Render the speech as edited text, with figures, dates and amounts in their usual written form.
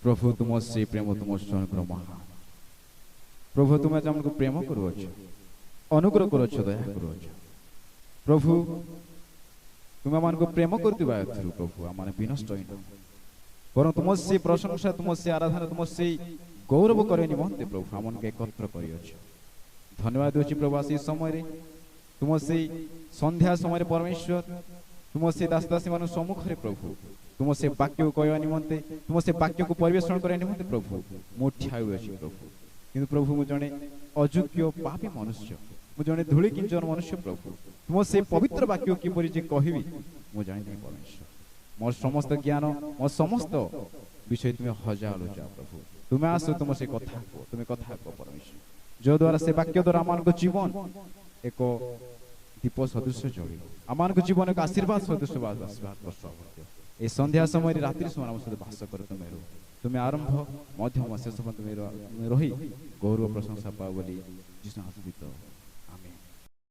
प्रभु तुम से प्रेम तुम अनुग्रह महा प्रभु तुम आज आमको प्रेम करुच अनुग्रह करुच दया करुच प्रभु तुम मान को प्रेम करथिबा एथरु प्रभु आम विनष्ट वर तुम से प्रशंसा तुम से आराधना तुम से गौरव करे निमंते प्रभु आम के एकत्र करियछ धन्यवाद अछि प्रभु आसी समय तुम से संध्या समय परमेश्वर तुम से दास दासी मान सम्मुख रे प्रभु तुम से वाक्य को कहवा निमंते तुम से वाक्य को परिवेषण करे निमंते प्रभु मो ठाउ अछि प्रभु किंतु प्रभु मु जने अयोग्य पापी मनुष्य मु जने धूली किंचन मनुष्य प्रभु तुम से पवित्र वाक्य किपरि जे कहबी मु जानि नै परमेश्वर मोर समस्त ज्ञान मोर समस्त विषय तुम्हें हजालो जा प्रभु तुम्हें आसो तुम से कथा को तुम्हें कथा को परमेश्वर जो द्वारा से वाक्य द्वारा आमान को जीवन एक दीप सदृश जड़ी आमान को जीवन एक आशीर्वाद सदृश आशीर्वाद वर्ष ए संध्या समय रात्रि समय सहित बास कर तुम्हें आरंभ मध्यम शेष तुम्हें रही गौरव प्रशंसा पाओ बोली जिस